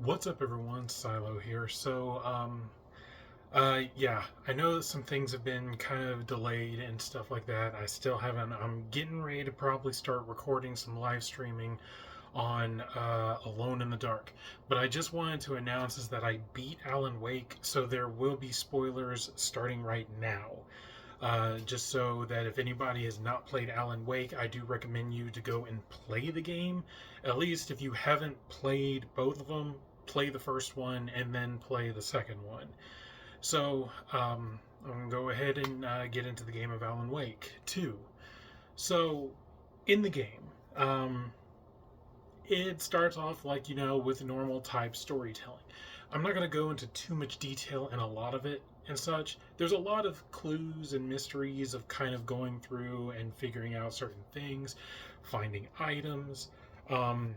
What's up, everyone? Silo here. Yeah, I know that some things have been kind of delayed and stuff like that. I still haven't. I'm getting ready to probably start recording some live streaming on Alone in the Dark. But I just wanted to announce is that I beat Alan Wake, so there will be spoilers starting right now. Just so that if anybody has not played Alan Wake, I do recommend you to go and play the game. At least if you haven't played both of them, play the first one and then play the second one. I'm going to go ahead and get into the game of Alan Wake 2. So, in the game, um, it starts off like, with normal type storytelling. I'm not going to go into too much detail in a lot of it and such. There's a lot of clues and mysteries of kind of going through and figuring out certain things, finding items. Um,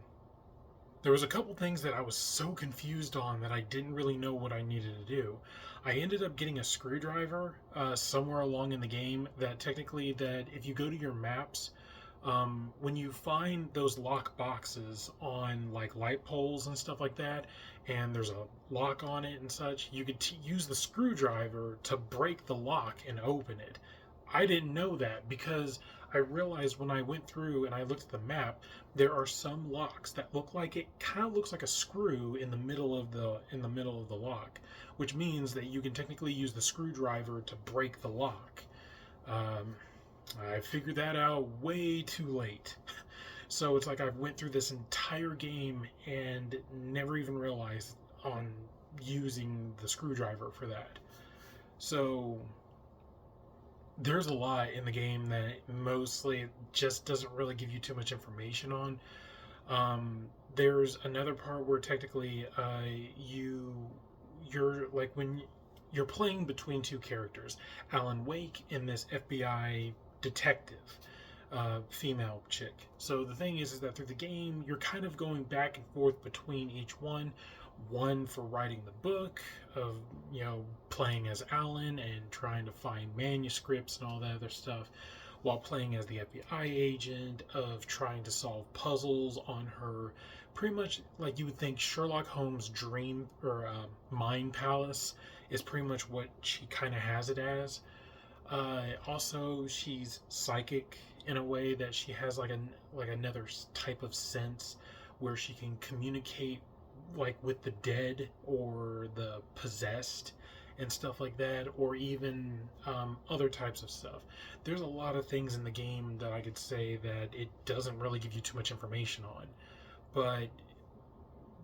there was a couple things that I was so confused on that I didn't really know what I needed to do. I ended up getting a screwdriver somewhere along in the game that technically that if you go to your maps, when you find those lock boxes on like light poles and stuff like that, and there's a lock on it and such, you could use the screwdriver to break the lock and open it. I didn't know that because I realized when I went through and I looked at the map, there are some locks that look like it kind of looks like a screw in the middle of the lock, which means that you can technically use the screwdriver to break the lock. Um, I figured that out way too late. So it's like I went through this entire game and never even realized on using the screwdriver for that. So there's a lot in the game that mostly just doesn't really give you too much information on. There's another part where technically you're like when you're playing between two characters, Alan Wake and this FBI detective, female chick. So the thing is that through the game, you're kind of going back and forth between each one. One for writing the book of playing as Alan and trying to find manuscripts and all that other stuff, while playing as the FBI agent of trying to solve puzzles on her. Pretty much like you would think Sherlock Holmes' dream or mind palace is pretty much what she kind of has it as. Also, she's psychic in a way that she has like another type of sense where she can communicate like with the dead or the possessed and stuff like that, or even other types of stuff. There's a lot of things in the game that I could say that it doesn't really give you too much information on. But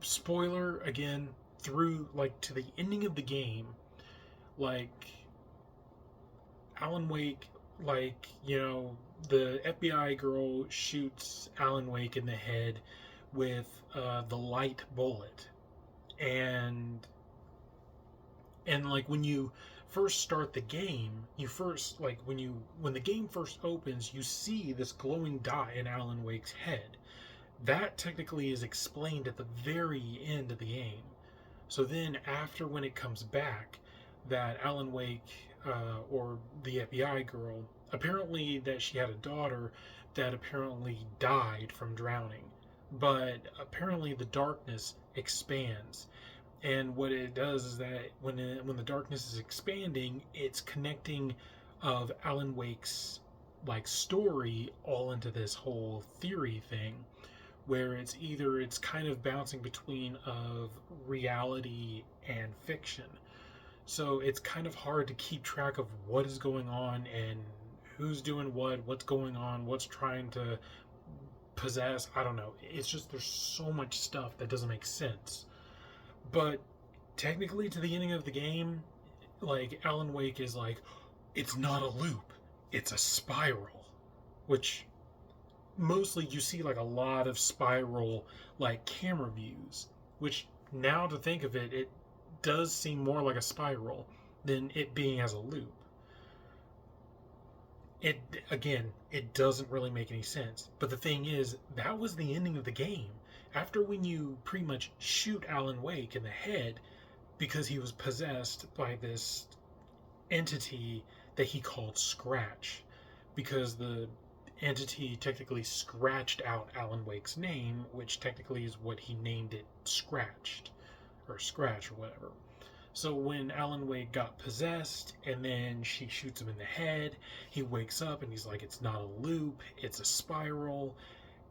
spoiler again, through like to the ending of the game, like Alan Wake, the FBI girl shoots Alan Wake in the head with the light bullet, and like when you first start the game, you first like when the game first opens, you see this glowing dot in Alan Wake's head. That technically is explained at the very end of the game. So then, after when it comes back, that Alan Wake or the FBI girl apparently that she had a daughter that apparently died from drowning, but apparently the darkness expands, and what it does is that when the darkness is expanding, it's connecting of Alan Wake's like story all into this whole theory thing where it's kind of bouncing between of reality and fiction. So it's kind of hard to keep track of what is going on and who's doing what's going on, what's trying to possess. I don't know. It's just there's so much stuff that doesn't make sense. But technically, to the ending of the game, like Alan Wake is like, it's not a loop, it's a spiral, which mostly you see like a lot of spiral like camera views, which now to think of it, it does seem more like a spiral than it being as a loop. It again, it doesn't really make any sense. But the thing is, that was the ending of the game. After when you pretty much shoot Alan Wake in the head because he was possessed by this entity that he called Scratch, because the entity technically scratched out Alan Wake's name, which technically is what he named it, Scratched. or scratch or whatever. So when Alan Wake got possessed and then she shoots him in the head, he wakes up and he's like, it's not a loop, it's a spiral.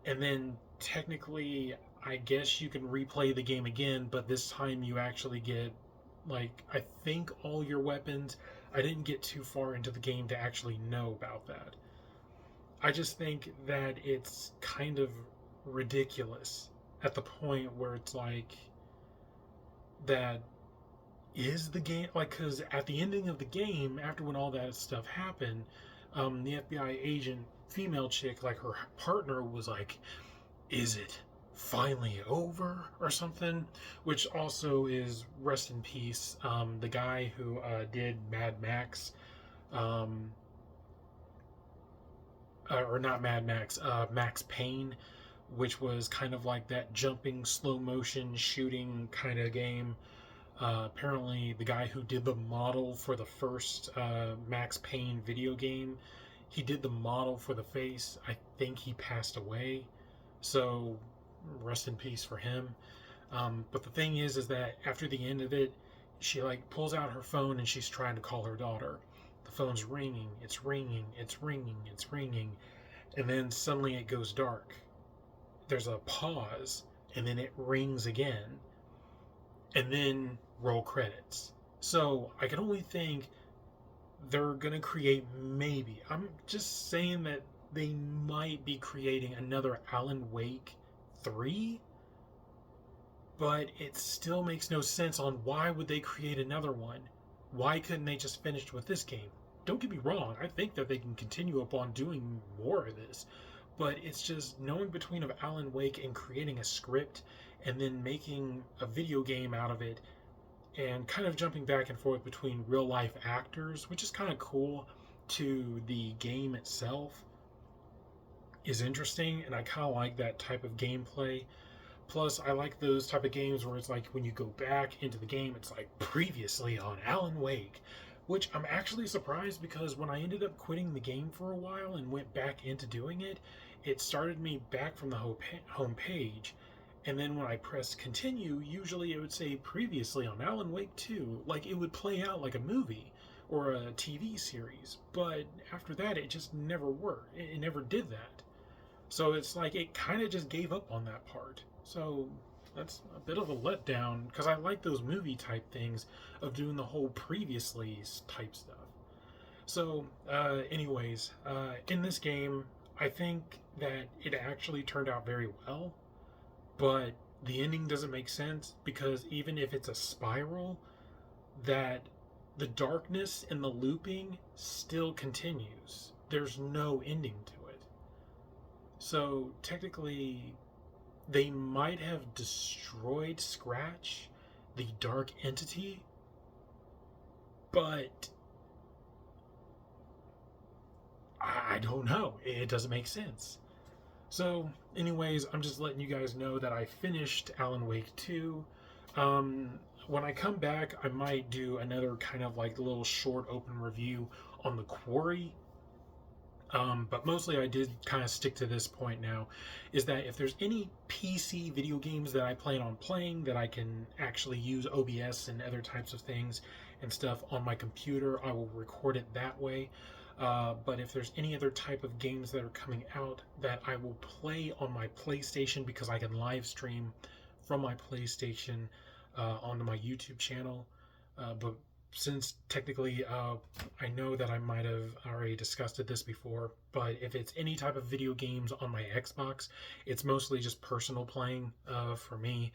And then technically, I guess you can replay the game again, but this time you actually get, like, I think all your weapons. I didn't get too far into the game to actually know about that. I just think that it's kind of ridiculous at the point where it's like, that is the game, like, because at the ending of the game, after when all that stuff happened, the FBI agent, female chick, like her partner was like, is it finally over or something? Which also is, rest in peace, the guy who did Mad Max, um, or not Mad Max, Max Payne, which was kind of like that jumping slow motion shooting kind of game. Apparently, the guy who did the model for the first Max Payne video game, he did the model for the face. I think he passed away, so rest in peace for him. But the thing is that after the end of it, she like pulls out her phone and she's trying to call her daughter. The phone's ringing, it's ringing, it's ringing, it's ringing, and then suddenly it goes dark. There's a pause, and then it rings again, and then roll credits. So I can only think they're gonna create, maybe, I'm just saying that they might be creating another Alan Wake 3, but it still makes no sense on why would they create another one. Why couldn't they just finish with this game? Don't get me wrong, I think that they can continue upon doing more of this, but it's just knowing between of Alan Wake and creating a script and then making a video game out of it, and kind of jumping back and forth between real life actors, which is kind of cool, to the game itself, is interesting, and I kind of like that type of gameplay. Plus, I like those type of games where it's like when you go back into the game, it's like previously on Alan Wake, which I'm actually surprised, because when I ended up quitting the game for a while and went back into doing it, it started me back from the home page. And then when I pressed continue, usually it would say previously on Alan Wake 2, like it would play out like a movie or a TV series. But after that, it just never worked. It never did that. So it's like it kind of just gave up on that part. So that's a bit of a letdown, because I like those movie type things of doing the whole previously type stuff. So, in this game, I think that it actually turned out very well, but the ending doesn't make sense, because even if it's a spiral, that the darkness and the looping still continues. There's no ending to it. So technically, they might have destroyed Scratch, the dark entity, but I don't know. It doesn't make sense. So, anyways, I'm just letting you guys know that I finished Alan Wake 2. When I come back, I might do another kind of like little short open review on The Quarry. But mostly I did kind of stick to this point now, is that if there's any PC video games that I plan on playing that I can actually use OBS and other types of things and stuff on my computer, I will record it that way. But if there's any other type of games that are coming out that I will play on my PlayStation, because I can live stream from my PlayStation onto my YouTube channel, but since technically I know that I might have already discussed this before, but if it's any type of video games on my Xbox, it's mostly just personal playing for me.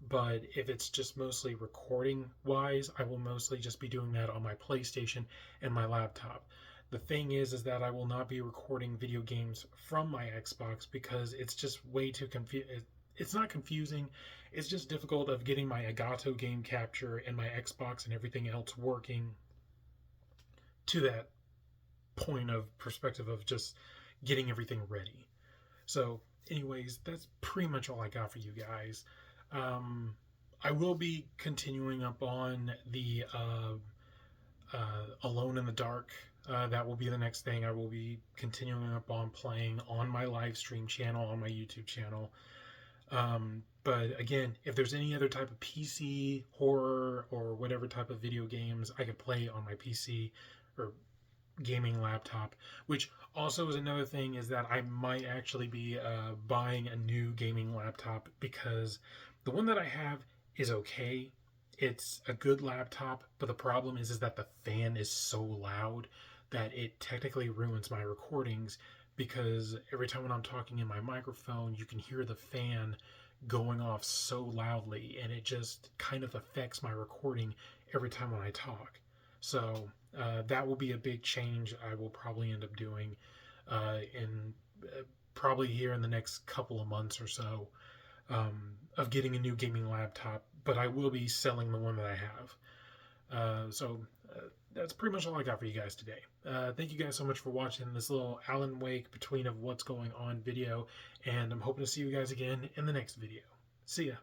But if it's just mostly recording wise, I will mostly just be doing that on my PlayStation and my laptop. The thing is that I will not be recording video games from my Xbox, because it's just way too confusing. It's not confusing, it's just difficult of getting my Elgato game capture and my Xbox and everything else working to that point of perspective of just getting everything ready. So anyways, that's pretty much all I got for you guys. I will be continuing up on the Alone in the Dark. That will be the next thing I will be continuing up on playing on my live stream channel, on my YouTube channel. But again, if there's any other type of PC horror or whatever type of video games I could play on my PC or gaming laptop, which also is another thing, is that I might actually be buying a new gaming laptop, because the one that I have is okay. It's a good laptop, but the problem is that the fan is so loud that it technically ruins my recordings, because every time when I'm talking in my microphone, you can hear the fan going off so loudly, and it just kind of affects my recording every time when I talk. So that will be a big change I will probably end up doing in probably here in the next couple of months or so, of getting a new gaming laptop. But I will be selling the one that I have. That's pretty much all I got for you guys today. Thank you guys so much for watching this little Alan Wake Between of What's Going On video, and I'm hoping to see you guys again in the next video. See ya.